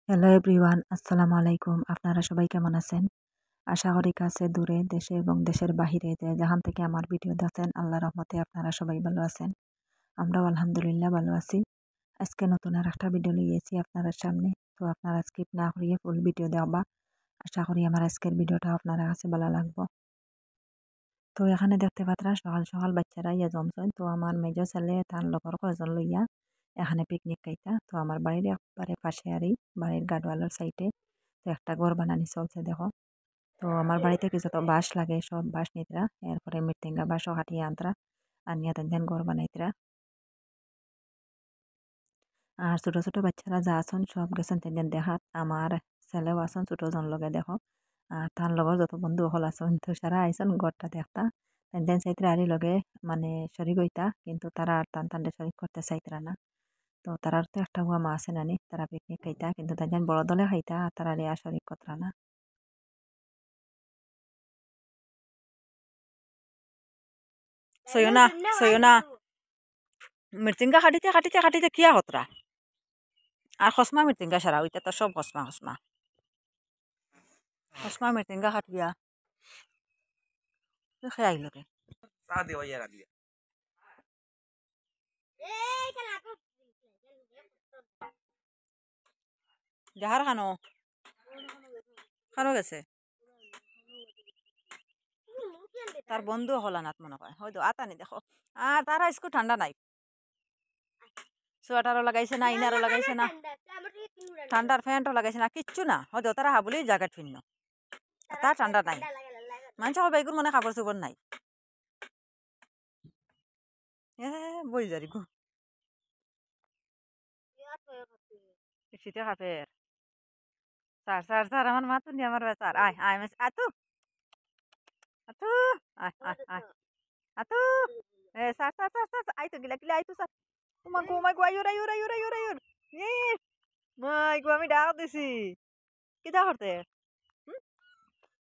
Hello everyone, আসসালামু আলাইকুম। আপনারা সবাই কেমন আছেন? আশা করি কাছে দূরে দেশে এবং দেশের বাহিরে যে যেখান থেকে আমার ভিডিও দেখেন আল্লাহর রহমতে আপনারা সবাই ভালো আছেন। আমরাও আলহামদুলিল্লাহ ভালো আছি। আজকে নতুন আর একটা ভিডিও লিয়েছি আপনাদের সামনে। তো আপনারা স্কিপ না করিয়ে ফুল ভিডিও দেখবা। আশা করি আমার আজকের ভিডিওটা আপনার কাছে ভালো লাগবে। তো এখানে দেখতে পাত্রা সকাল সকাল বাচ্চারা ইয়া জমছেন। তো আমার মেজো ছেলে তার লগর কয়েকজন লইয়া এখানে পিকনিক খাইতা। তো আমার বাড়ির একবারে পাশে আরই বাড়ির গার্ডওয়ালের সাইডে তো একটা ঘর বানানি চলছে দেখো। তো আমার বাড়িতে কিছু তো বাঁশ লাগে, সব বাঁশ নিতরা এরপরে মৃত্যুঙ্গা বাঁশও কাটিয়ে আনতরা আনিয়া তেন ঘর বানাইতরা। আর ছোট ছোট বাচ্চারা যা আছেন সব গেছেন তেন দেখাত। আমার ছেলেও আছেন ছোট জন লগে দেখো। আর তার লগর যত বন্ধু হল আছেন তো সারা আইসন ঘরটা দেখতা তেন চাইতরা আরি লগে মানে শরিক হইতা, কিন্তু তারা আর টান শরিক করতে চাইতরা না। তো তারার তো একটা হুয়া মা আছে নানি, তারা পিকনিক খাইতা কিন্তু তাই বড় দলে খাইতা আর তারা আর শরিক করতরা না। সয়না সয়না মৃত্যুঙ্গা কাটিতে কাটিতে কাটিতে কিয়া হতরা আর খসমা মৃত্যুঙ্গা সারা ওইটা তো সব খসমা খসমা খসমা মৃত্যুঙ্গা কাটিয়া খেয়ে আইল রে যাহার খানো খানো গেছে তার বন্ধু হল না মনে হয় হয়তো আতানি দেখো। আর তারা স্কুল ঠান্ডা নাই, সোয়েটারও লাগাইছে না, ইনারও লাগাইছে না, ঠান্ডার ফ্যানও লাগাইছে না, কিচ্ছু না। হয়তো তারা হাবুলি জায়গা ঠিন্য তার ঠান্ডা নাই। মানুষ বেগুন মনে কাপড় চোপড় নাই। বই যারি গো শীতে কাপের স্যার স্যার স্যার আমার মা তুমি আমার স্যার আয় আয় আতু আতু আয় আয় আয় আতু স্যার স্যার স্যার স্যার আই তো গিলা গিলা আই তো স্যার। তোমার গো আয়ুর আয়ুর আয়ুর আয়ুর আয়ুর মাই গো আমি ডাক দিছি কিতা করতে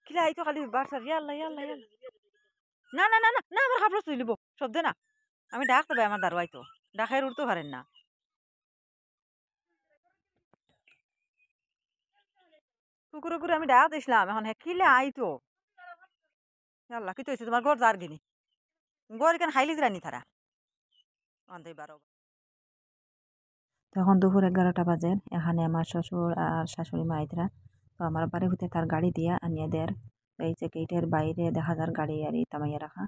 কিলা আই তো খালি বার স্যার ইয়াল্লা ইয়াল্লা ইয়াল্লা। না না না না না আমার কাপড় চুই লিব শব্দে না। আমি ডাক তবে আমার দাঁড়াই তো ডাকের উঠতে পারেন না। কুকুরে কুকুরে আমি ডাক দিছিলাম এখন কিলে আই তো ইয়াল্লা কি তো হয়েছে তোমার ঘর যার গিনি ঘর কেন খাইলি রানি তারা অন্ধে বারো। তখন দুপুর 11টা বাজে। এখানে আমার শ্বশুর আর শাশুড়ি মা আইতরা। তো আমার বাড়ি হতে তার গাড়ি দিয়া আনিয়া দেয়। এই যে গেটের বাইরে দেখা যার গাড়ি আর তামাইয়া রাখা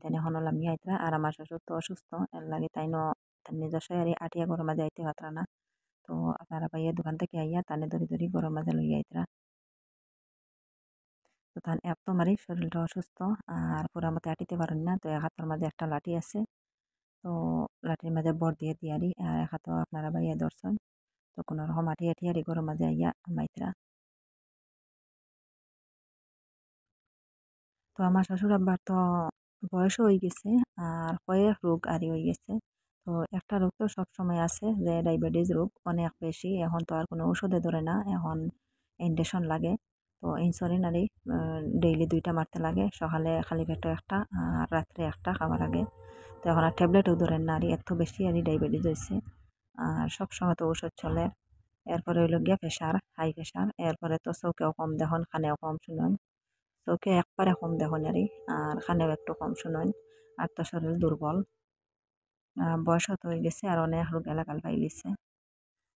তেন এখন আমি আইতরা। আর আমার শ্বশুর তো অসুস্থ এর লাগে তাই তার নিজস্ব আর আটিয়া গরম মাঝে আইতে পাত্রা না। তো আপনারা ভাইয়া দোকান থেকে আইয়া তানে ধরি ধরি গরম মাঝে লইয়া আইতরা। তো তার এত মারি শরীরটা অসুস্থ আর পুরা মতো আটিতে পারেন না। তো এক হাতের মাঝে একটা লাঠি আছে, তো লাঠির মাঝে বর দিয়ে দিয়ারি আর এক হাতও আপনারা ভাইয়া ধরছেন। তো কোনো রকম আঠিয়া ঠিয়ারি গরম মাঝে আইয়া মাইতরা। তো আমার শ্বশুর আব্বার তো বয়সও হয়ে গেছে আর কয়েক রোগ আরই হয়ে গেছে। তো একটা রোগ তো সবসময় আছে যে ডায়াবেটিস রোগ অনেক বেশি। এখন তো আর কোনো ওষুধে ধরে না, এখন ইনজেকশন লাগে। তো ইনসুলিন আরই ডেইলি 2টা মারতে লাগে, সকালে খালি পেটে একটা আর রাত্রে একটা খাবার আগে। তো এখন আর ট্যাবলেটও ধরেন না, আর এত বেশি আর ডায়াবেটিস হয়েছে। আর সবসময় তো ওষুধ চলে। এরপরে হইল গিয়া প্রেশার, হাই প্রেশার। এরপরে তো চোখেও কম দেখুন, খানেও কম শুনুন। চোখে একবারে কম দেখুন আরই আর খানেও একটু কম শুনুন। আর তো শরীর দুর্বল, বয়সও তো হয়ে গেছে আর অনেক রোগ এলাকাল পাইলিছে।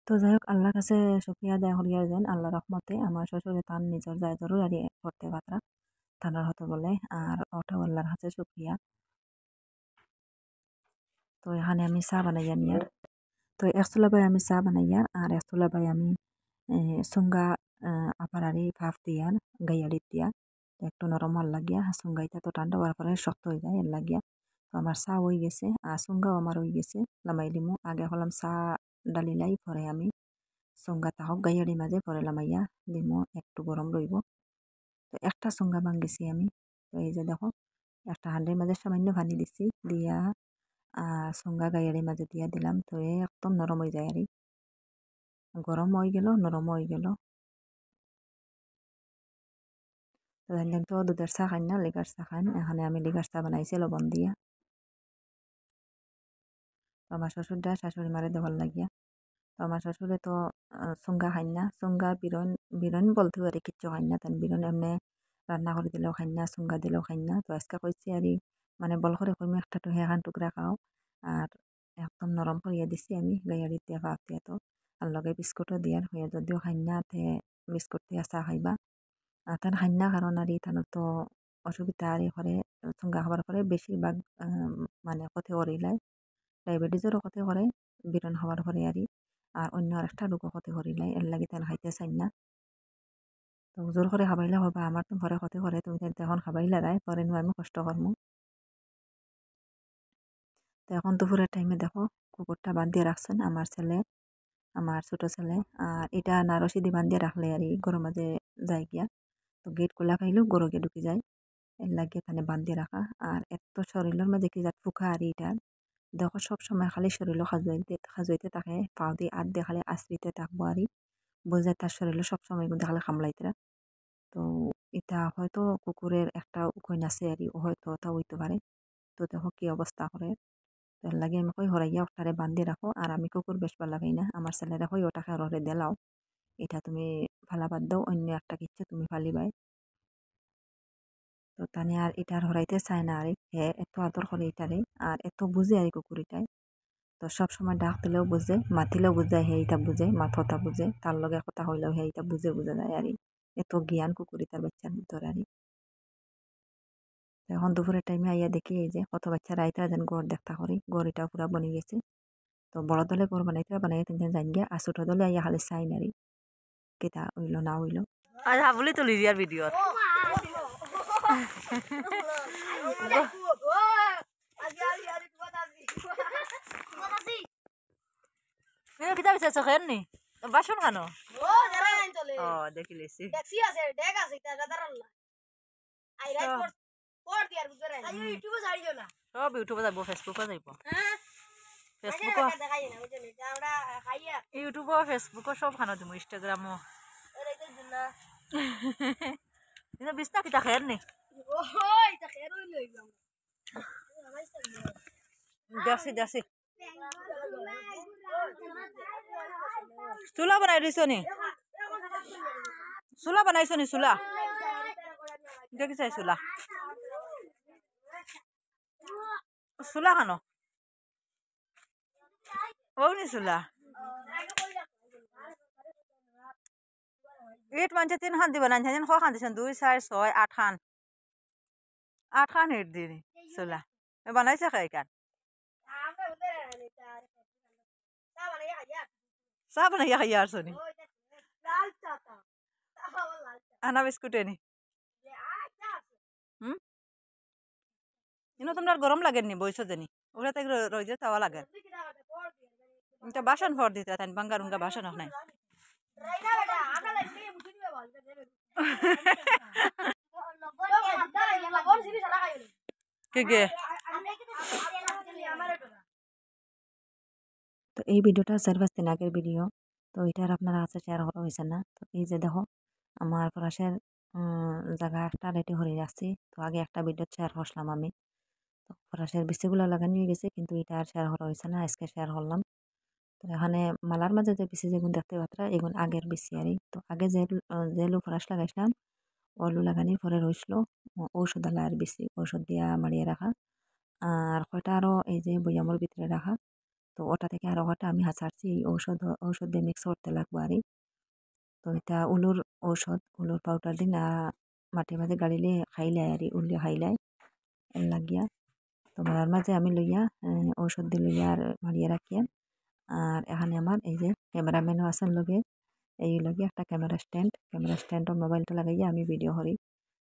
তো যাই হোক আল্লাহর কাছে শুক্রিয়া আদায় করিয়া দেন। আল্লাহ রহমতে আমার শ্বশুরে তার নিজের যায় জরুর আর করতে পাত্রা থানার হতো বলে, আর ওটাও আল্লাহর কাছে শুক্রিয়া। তো এখানে আমি চা বানাইয়া নিয়ার। তো এক চুলা বাই আমি চা বানাইয়ার আর এক চুলা বাই আমি চুঙ্গা আপার আরি ভাপ দিয়ার গাইয়াড়িত দিয়া একটু নরম হল লাগিয়া চুঙ্গাইটা তো ঠান্ডা হওয়ার পরে শক্ত হয়ে যায় এর লাগিয়া। তো আমার চা হয়ে গেছে আর চুঙ্গাও আমার হয়ে গেছে। লামাই দিমু আগে হলাম চা ডালিলাই, পরে আমি চুঙ্গা তাহক গাইয়াড়ি মাঝে পরে লামাইয়া দিমু একটু গরম রইব। তো একটা চুঙ্গা ভাঙ্গিছি আমি। তো এই যে দেখো একটা হাঁড়ির মাঝে সামান্য পানি দিছি দিয়া চুঙ্গা গাইয়াড়ির মাঝে দিয়া দিলাম। তো একদম নরম হয়ে যায় আরই, গরম হয়ে গেল নরম হয়ে গেল। তো দেখলেন তো দুধের চা খান না লিগার চা খান। এখানে আমি লিগার চা বানাইছি লবণ দিয়া। তো আমার শ্বশুরটা শাশুড়ি মারে দেওয়ার লাগিয়া। তো আমার শাশুড়ি তো চুঙ্গা খাই না, চুঙ্গা বিরন বিরন বলতেও আর কিচ্ছু খাই না, তান বিরন এমনি রান্না করে দিলেও খাই না, চুঙ্গা দিলেও খাই না। তো আজকে কইছি আর মানে বল করে কইমি একটা তো হেখান টুকরা খাও, আর একদম নরম করিয়া দিছি আমি গাইয়ারি দিয়া ভাব দিয়া। তো আর লগে বিস্কুটও দিয়ার হয়ে, যদিও খাই না তে বিস্কুট দিয়া চা খাইবা। আর তার খাই না কারণ আর তানোর তো অসুবিধা আর করে, চুঙ্গা খাবার পরে বেশিরভাগ মানে ক্ষতি করিলাই, ডায়াবেটিসেরও ক্ষতি করে, বিরন হওয়ার পরে আর অন্য আরেকটা রোগও ক্ষতি করিলাই, এর লাগি তেন খাইতে চাই না। তো জোর করে খাবাইলে হবা আমার তো ঘরে ক্ষতি করে, তুমি এখন খাবাইলে রায় পরে নো আমি কষ্ট করমু। তো এখন দুপুরের টাইমে দেখো কুকুরটা বাদ দিয়ে রাখছেন আমার ছেলে, আমার ছোট ছেলে। আর এটা না রশিদি বান্ধিয়ে রাখলে আর গরম মাঝে যায় গিয়া, তো গেট খোলা পাইলেও গরুকে ঢুকে যায়, এর লাগিয়ে তানে বান্ধিয়ে রাখা। আর এত শরীরের মাঝে কি যাত ফুকা আর এটা দেখো সব সময় খালি শরীরও খাজুইতে থাকে, পাও দিয়ে আর দিয়ে খালি আশ্রিতে থাকবো আর বোঝায় তার শরীরে সবসময় কিন্তু খালি খামলাইতে। তো এটা হয়তো কুকুরের একটা উকইন আছে আর হয়তো তা হইতে পারে। তো দেখো কি অবস্থা করে, তার লাগে আমি কই হরাইয়া ওটারে বান্ধি রাখো, আর আমি কুকুর বেশ ভালো লাগাই না, আমার ছেলেরা কই ওটাকে হরে দেলাও, এটা তুমি ফালাবাদ দাও, অন্য একটা কিচ্ছে তুমি ফালিবাই। তো তানে আর এটার হরাইতে চায় না আর এত আদর করে এটারে, আর এত বুঝে আর কুকুর এটাই। তো সব সময় ডাক দিলেও বুঝে, মাতিলেও বুঝে, হে এটা বুঝে, মাথা বুঝে, তার লগে কথা হইলেও হে এটা বুঝে বুঝে যায় আর এত জ্ঞান কুকুরি তার বাচ্চার ভিতরে আর এখন দুপুরের টাইমে আইয়া দেখি এই যে কত বাচ্চারা আইতারা যেন গড় দেখতা করি, গড় এটাও পুরা বনে গেছে। তো বড় দলে গড় বানাইতে বানাই তিন জান গিয়া, আর ছোট দলে আইয়া খালি চাই নারি কেটা হইলো না হইলো। আর হাবলি তুলি দিয়ার ভিডিও কিতাব আছে চোখের নি বাসন খানো ও দেখি লেছি সব ইউটিউবে যাব, ফেসবুকে যাইব, ইউটিউব ফেসবুক সব খানো দিব, ইনস্টাগ্রামও বিছনা কিতা খের নি দেখছি দেখছি চুলা বনাই দিছ নি, চুলা বনাইছ নি, চুলা দেখি চাই চুলা, চুলা খানো ও নি চুলা ইট মানুষে 3 খান দিব না, ক খান দিছেন 2 4 6 8 খান, 8 খান ইট দিনি চুলা বানাইছে খাই কান চাহ বানাইয়া খাইয়া আর শুনি আনা বিস্কুটে নি কিন্তু তোমরা গরম লাগে নি বইছো জানি ওরা তাই রইজে তাওয়া লাগে, এটা বাসন ফর দিতে তাই বাঙ্গার উঙ্গা বাসন নাই কে গে তো এই ভিডিওটা 4-5 দিন আগের ভিডিও, তো এটার আপনারা কাছে শেয়ার করা হয়েছে না। তো এই যে দেখো আমার পলাশের জায়গা একটা রেডি করে রাখছি, তো আগে একটা ভিডিও শেয়ার করলাম আমি। তো পলাশের বিচিগুলো লাগানো হয়ে গেছে, কিন্তু এটা আর শেয়ার করা হয়েছে না, আজকে শেয়ার করলাম। তো এখানে মালার মাঝে যে বিচি যেগুন দেখতে পাত্রা এগুন আগের বিচি আর তো আগে যে লু পলাশ লাগাইছিলাম ওলু লাগানির পরে রইছিল ঔষধ আর বিচি, ঔষধ দিয়া মারিয়ে রাখা, আর কয়টা আরও এই যে বৈয়ামর ভিতরে রাখা। তো ওটা থেকে আরও কয়টা আমি হাঁচারছি, এই ঔষধ দিয়ে মিক্স করতে লাগবো আর তো এটা উলুর ঔষধ, উলুর পাউডার দিন মাটির মাঝে গাড়িলে খাইলাই আর উলিয়ে খাইলাই এর লাগিয়া। তো মারার মাঝে আমি লইয়া ঔষধ দিয়ে লইয়া আর মারিয়ে রাখিয়া। আর এখানে আমার এই যে ক্যামেরাম্যানও আছেন লগে, এই লগে একটা ক্যামেরা স্ট্যান্ডও মোবাইলটা লাগাইয়া আমি ভিডিও করি।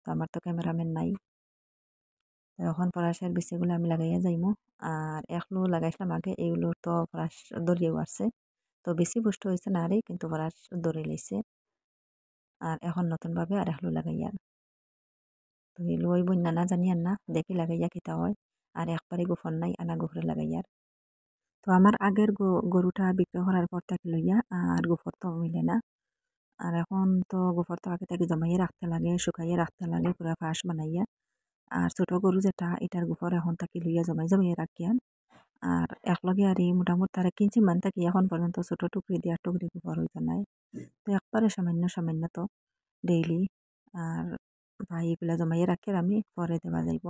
তো আমার তো ক্যামেরাম্যান নাই, তো এখন পলাশের বিচিগুলো আমি লাগাইয়া যাইমু। আর একলু লাগাইছিলাম আগে, এইগুলো তো পলাশ দরিয়েও আসছে, তো বেশি পুষ্ট হয়েছে না আরে, কিন্তু পলাশ দরে লাইছে। আর এখন নতুনভাবে আর একলু লাগাইয়া, তো এগুলো ওই বন্যা না জানি আর না দেখি লাগাইয়া কিতা হয়। আর একবারে গোফর নাই আনা গোফরে লাগাইয়ার। তো আমার আগের গরুটা বিক্রি করার পর থেকে লইয়া আর গোফর তো মিলে না। আর এখন তো গোফর তো আগে থেকে জমাইয়ে রাখতে লাগে, শুকাইয়ে রাখতে লাগে পুরা ফাঁস বানাইয়া। আর ছোট গরু যেটা এটার গোফর এখন তাকে লইয়া জমাইয়ে রাখিয়ান। আর একলগে আর মোটামুটি তারা কিনছি মান থাকি এখন পর্যন্ত ছোট টুকরি দিয়ে টুকরি গোবর হইতো নাই। তো একবারে সামান্য সামান্য তো ডেইলি আর ভাই এগুলা জমাইয়ে রাখি আমি পরে দেওয়া যাইব।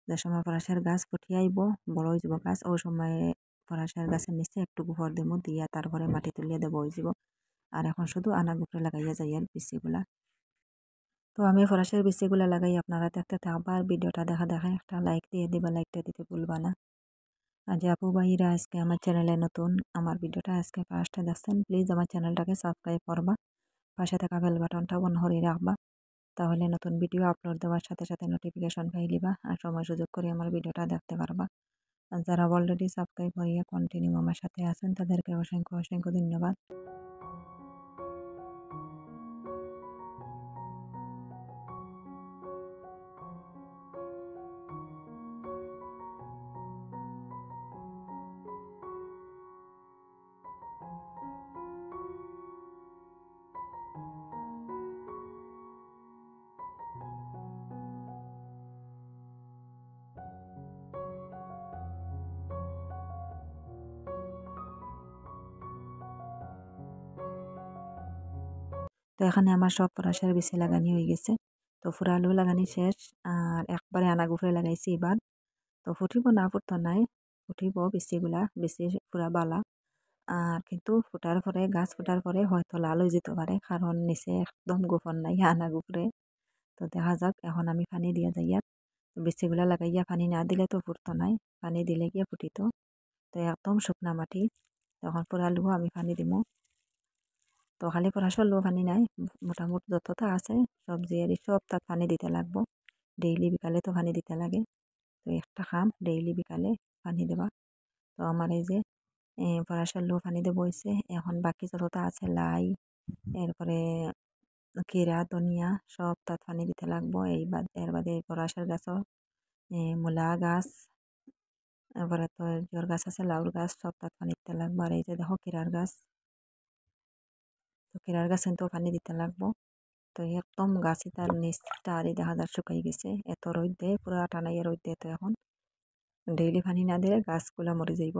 যে সময় পরাশের গাছ ফুটিয়ে আইব বড় হয়ে যাব গাছ ওই সময় পরাশের গাছের নিচে একটু গোবর দেবো দিয়া তারপরে মাটি তুলিয়ে দেবো হয়ে যাব। আর এখন শুধু আনা গুপড়ে লাগাইয়া যাই আর বিচিগুলা। তো আমি ফরাসের বিচিগুলা লাগাই আপনারা দেখতে থাকবা আর ভিডিওটা দেখা দেখা একটা লাইক দিয়ে দিবা, লাইকটা দিতে ভুলবা না। আর যে আপু ভাইরা আজকে আমার চ্যানেলে নতুন আমার ভিডিওটা আজকে ফার্স্টে দেখছেন প্লিজ আমার চ্যানেলটাকে সাবস্ক্রাইব করবা, পাশে থাকা বেল বাটনটা অন করে রাখবা, তাহলে নতুন ভিডিও আপলোড দেওয়ার সাথে সাথে নোটিফিকেশন পাই লিবা আর সময় সুযোগ করে আমার ভিডিওটা দেখতে পারবা। আর যারা অলরেডি সাবস্ক্রাইব করিয়া কন্টিনিউ আমার সাথে আছেন তাদেরকে অসংখ্য অসংখ্য ধন্যবাদ। তো এখানে আমার সব ফরাসের বিচি লাগানি হয়ে গেছে। তো ফুরা আলু লাগানি শেষ আর একবারে আনা গুফরে লাগাইছি এবার। তো ফুটিব না ফুটতো নাই, ফুটিব বিচিগুলা বেশি পুরা বালা। আর কিন্তু ফুটার পরে গাছ ফুটার পরে হয়তো লাল হয়ে যেতে পারে কারণ নিচে একদম গোপন নাই আনা গুফরে। তো দেখা যাক এখন আমি পানি দিয়ে যাই আর বিচিগুলা লাগাইয়া পানি না দিলে তো ফুটতো নাই, পানি দিলে গিয়ে ফুটিত। তো একদম শুকনা মাটি তখন পুরা আলু আমি পানি দিব। তো খালি পরাশর লো পানি নাই, মোটামুটি যতটা আছে সবজি আর সব তাত পানি দিতে লাগবো। ডেইলি বিকালে তো পানি দিতে লাগে। তো একটা খাম ডেইলি বিকালে পানি দেওয়া। তো আমার এই যে পরাশর লো পানি দেবো হয়েছে, এখন বাকি যতটা আছে লাই এরপরে কিরা ধনিয়া সব তাত পানি দিতে লাগবো। এর বাদে পরাশর গাছও মূলা গাছ এরপরে তো জোর গাছ আছে লাউর গাছ সব তাত পানি দিতে লাগবো। আর এই যে দেখো কিরার গাছ, তো কিরার গাছ কিন্তু পানি দিতে লাগবো। তো একদম গাছে তার নিচটা আর দেখা যার শুকাই গেছে, এত রোদ দেয় পুরো টানাইয়া রোদ দেয়। তো এখন ডেইলি পানি না দিলে গাছগুলা মরে যাইব।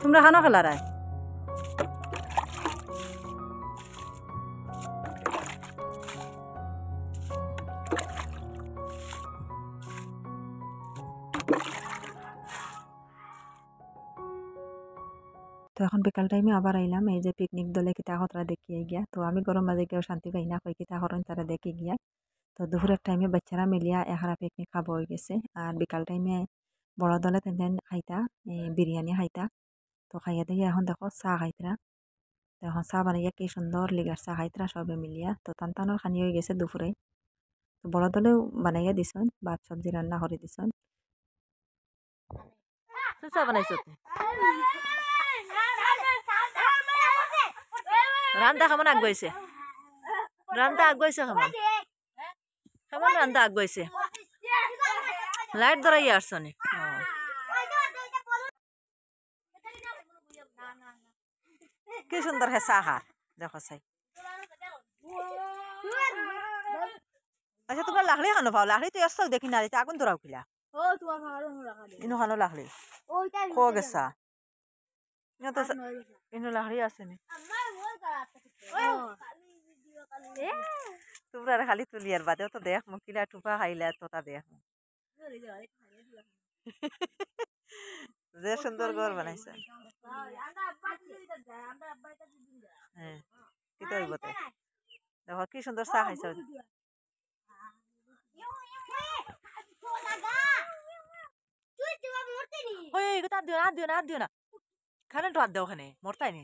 তোমরা খানো খেলারায় তো এখন বিকাল টাইমে আবার আইলাম এই যে পিকনিক দলে কিতা হতরা দেখিয়ে গিয়া। তো আমি গরম বাজে কেউ শান্তি পাই না কই কিতা হরণ তারা দেখে গিয়া। তো দুপুরের টাইমে বাচ্চারা মিলিয়া এহারা পিকনিক খাবো হয়ে গেছে। আর বিকাল টাইমে বড় দলে তেন খাইতা বিরিয়ানি খাইতা। তো খাইয়া দিয়ে এখন দেখো চাহ খাইতরা। তো এখন চাহ বানাইয়া কি সুন্দর লিগার চাহ খাইতরা সবে মিলিয়া। তো টানটানোর খানি হয়ে গেছে দুপুরে। তো বড় দলেও বানাইয়া দিছন, ভাত সবজি রান্না করে দিছন। চাহ বানাইছ রান্না খামান আগুয়াইছে, রান্না আগুয়াইছে খামান খামান রান্না আগুয়াইছে লাইট ধরাইয়া আসছনি। সুন্দর হেসা হার দেখো সাই আচ্ছা তোমরা লাখড়ি খানো পাও লাখড়ি তো এসছো দেখি না আগুন ধরাও কিলা ইনো খানো লাখড়ি খো গেছা ইনো লাখড়ি আছে নি তোমরা খালি তুলি আর বাদেও তো দেখ মুখিলা টুপা খাইলা তো তা দেখ যে সুন্দর ঘর বানাইছে হ্যাঁ কি তো হইব তে দেখো কি সুন্দর চা খাইছে দিও না খানে তো হাত দেও খানে মরতাই নি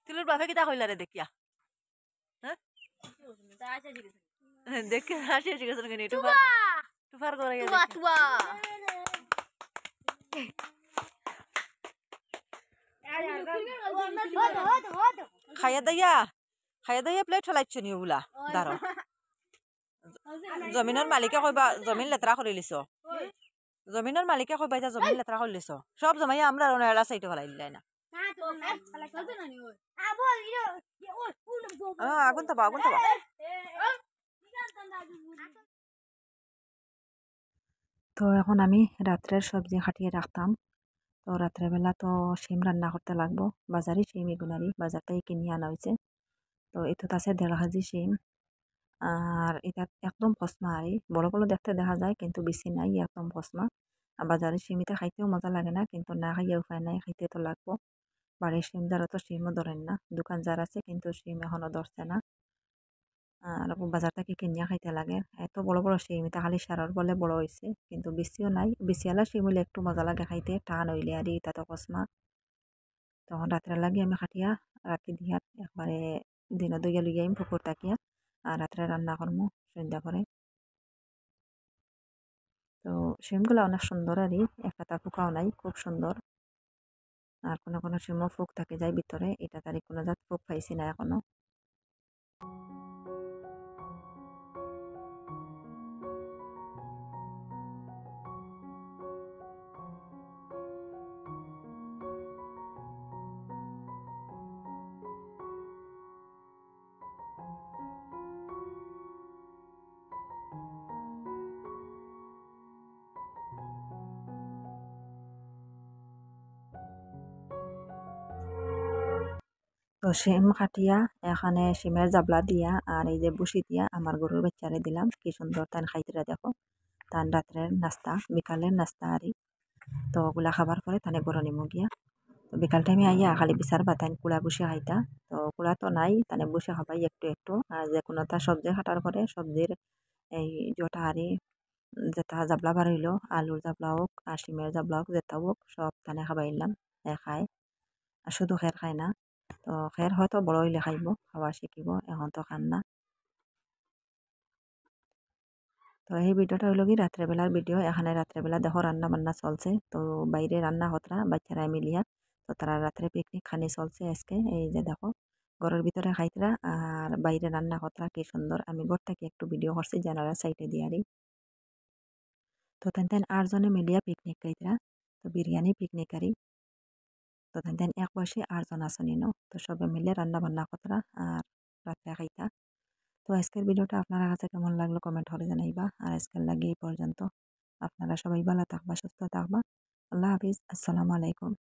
তিলুর বাপে কিতা কইলা রে দেখিয়া হ্যাঁ দেখে হাসি হাসি গেছে নাকি টুফার করে খাইয়া দাইয়া প্লেট ফেলাইছ নি ওগুলা দাঁড়ো জমিনের মালিকে কইবা জমিন লেতরা করে লিছ জমিনের মালিকে কইবা এটা জমিন লেতরা করে লিছ সব জমাইয়া আমরা এড়া সাইটে ফেলাই দিলাই না আগুন তো তো এখন আমি রাত্রের সবজি খাটিয়ে রাখতাম তো রাত্রেবেলা তো শিম রান্না করতে লাগবো বাজারে শিম এগুনারি বাজার থেকে কিনে আনা হয়েছে তো এটাতে আছে 1.5 কেজি শিম আর এটা একদম ফসমা আর বড় বড় দেখতে দেখা যায় কিন্তু বেশি নাই একদম ফসমা আর বাজারের শিমিতে খাইতেও মজা লাগে না কিন্তু না খাইয়া উপায় নাই খাইতে তো লাগবো বাড়ির শিম যারা তো শিমও ধরেন না দোকান যার আছে কিন্তু শিম এখনো ধরছে না আর বাজার থেকে কিনিয়া খাইতে লাগে এত বড় বড় শিম এটা খালি সারার বলে বড় হয়েছে কিন্তু বেশিও নাই বেশিওয়ালা শিম হইলে একটু মজা লাগে খাইতে টান হইলে আর এটা তো কসমা তখন রাত্রে লাগে আমি খাটিয়া রাখি দিয়া একবারে দিনে দুইয়া লইয়া আমি পুকুর তাকিয়া আর রাত্রে রান্না করবো সন্ধ্যা করে তো শিমগুলো অনেক সুন্দর আর একটা তা ফুকাও নাই খুব সুন্দর আর কোনো কোনো শিমও ফুক থাকে যায় ভিতরে এটা তার কোনো জাত ফুক পাইছি না এখনো তো শিম কাটিয়া এখানে শিমের জাবলা দিয়া আর এই যে বুসি দিয়া আমার গরুর বাচ্চারে দিলাম কি সুন্দর তান খাইতে দেখো তান রাত্রের নাস্তা বিকালের নাস্তা আরি তো ওগুলা খাবার পরে তানে গরু নিমু গিয়া তো বিকাল টাইমে আইয়া খালি বিচার বা তাই কুড়া বসে খাইতা তো কুড়া তো নাই তানে বসে খাবাই একটু একটু আর যে কোনো তা সবজি কাটার পরে সবজির এই জটা আরি যেটা জাবলা বার হইলো আলুর জাবলা হোক আর শিমের জাবলা হোক যেটা হোক সব তানে খাবাইলাম খায় আর শুধু খের খায় না তো খের হয়তো বড় হইলে খাইব খাওয়া শিখিব এখন তো খান না তো এই ভিডিওটা হইল কি রাত্রেবেলার ভিডিও এখানে রাত্রেবেলা দেখো রান্না বান্না চলছে তো বাইরে রান্না হতরা বাচ্চারা মিলিয়া তো তারা রাত্রে পিকনিক খানি চলছে আজকে এই যে দেখো ঘরের ভিতরে খাইতরা আর বাইরে রান্না হতরা কি সুন্দর আমি ঘর থেকে একটু ভিডিও করছি জানালা সাইডে দিয়ারি তো তেন 8 জনে মিলিয়া পিকনিক খাইতরা তো বিরিয়ানি পিকনিক আরি তো তেন এক বয়সে 8 জন আসনি ন তো সবে মিলে রান্না বান্না কতরা আর রাত্রে খাইতা তো আজকের ভিডিওটা আপনারা কাছে কেমন লাগলো কমেন্ট করে জানাইবা আর আজকের লাগে এই পর্যন্ত আপনারা সবাই ভালো থাকবা সুস্থ থাকবা আল্লাহ হাফিজ আসসালামু আলাইকুম